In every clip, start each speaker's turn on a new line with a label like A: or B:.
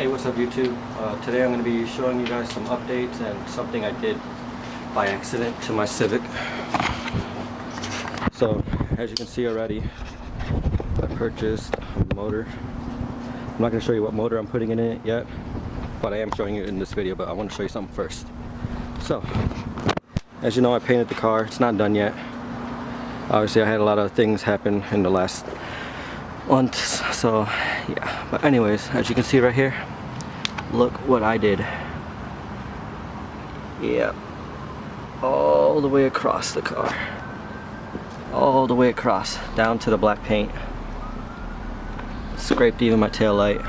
A: Hey, what's up YouTube? Today I'm going to be showing you guys some updates and something I did by accident to my Civic. So, as you can see already, I purchased a motor. I'm not going to show you what motor I'm putting in it yet, but I am showing you in this video, but I want to show you something first. So, as you know, I painted the car. It's not done yet. Obviously, I had a lot of things happen in the last months, so yeah. But anyways, as you can see right here, look what I did. Yeah, all the way across the car, all the way across, down to the black paint. Scraped even my tail light.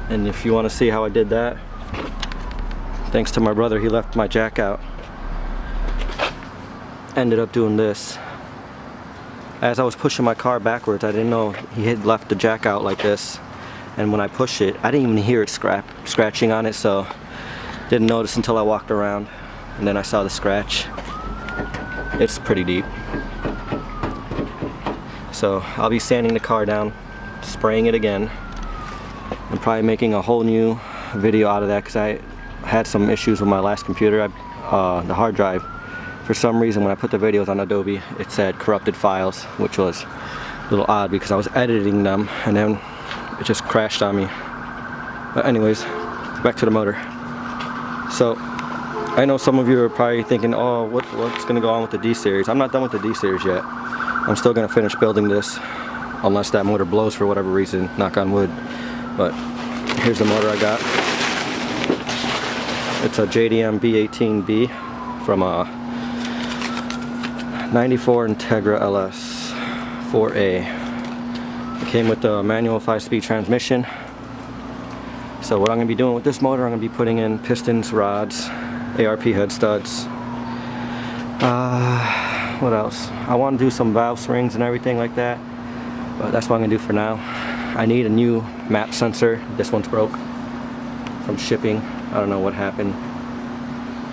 A: And if you want to see how I did that, thanks to my brother, he left my jack out. Ended up doing this. As I was pushing my car backwards, I didn't know he had left the jack out like this. And when I pushed it, I didn't even hear it scratching on it, so didn't notice until I walked around. And then I saw the scratch. It's pretty deep. So I'll be sanding the car down, spraying it again. I'm probably making a whole new video out of that because I had some issues with my last computer, the hard drive. For some reason, when I put the videos on Adobe, it said corrupted files, which was a little odd because I was editing them and then it just crashed on me. But anyways, back to the motor. So I know some of you are probably thinking, oh, what's gonna go on with the D-Series? I'm not done with the D-Series yet. I'm still gonna finish building this unless that motor blows for whatever reason, knock on wood. But here's the motor I got. It's a JDM B18B from a 94 Integra LS 4A. It came with the manual 5-speed transmission. So what I'm going to be doing with this motor, I'm going to be putting in pistons, rods, ARP head studs. What else? I want to do some valve springs and everything like that, but that's what I'm going to do for now. I need a new map sensor. This one's broke from shipping. I don't know what happened,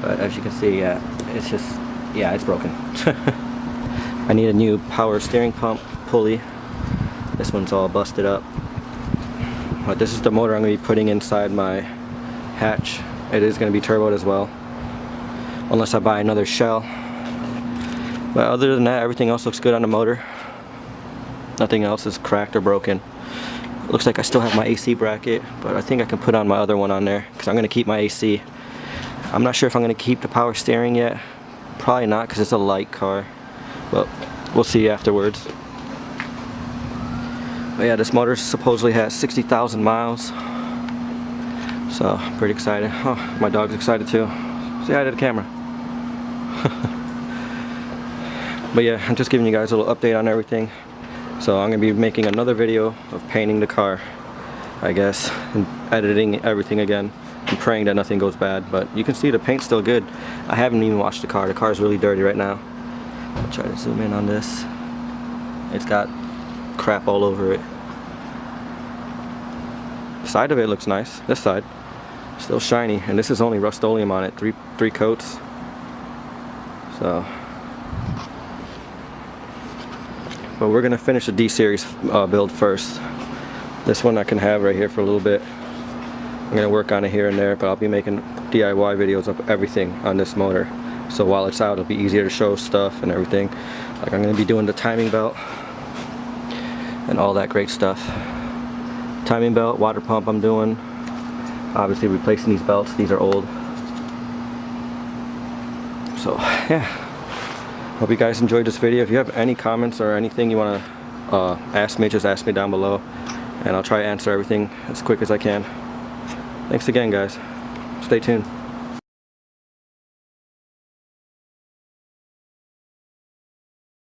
A: but as you can see, it's just, yeah, it's broken. I need a new power steering pump pulley. This one's all busted up. But this is the motor I'm going to be putting inside my hatch. It is going to be turboed as well, unless I buy another shell. But other than that, everything else looks good on the motor. Nothing else is cracked or broken. Looks like I still have my AC bracket, but I think I can put on my other one on there because I'm going to keep my AC. I'm not sure if I'm going to keep the power steering yet. Probably not because it's a light car. But we'll see afterwards. But yeah, this motor supposedly has 60,000 miles. So, pretty excited. Oh, my dog's excited too. Say hi to the camera. But yeah, I'm just giving you guys a little update on everything. So I'm going to be making another video of painting the car, I guess, and editing everything again. I'm praying that nothing goes bad, but you can see the paint's still good. I haven't even washed the car. The car is really dirty right now. I'll try to zoom in on this. It's got crap all over it. The side of it looks nice. This side, still shiny, and this is only Rust-Oleum on it. Three coats. So, but we're gonna finish the D-Series build first. This one I can have right here for a little bit. I'm gonna work on it here and there, but I'll be making DIY videos of everything on this motor. So while it's out, it'll be easier to show stuff and everything. Like I'm gonna be doing the timing belt and all that great stuff. Timing belt, water pump I'm doing. Obviously replacing these belts, these are old. So yeah, hope you guys enjoyed this video. If you have any comments or anything you wanna ask me, just ask me down below and I'll try to answer everything as quick as I can. Thanks again guys, stay tuned.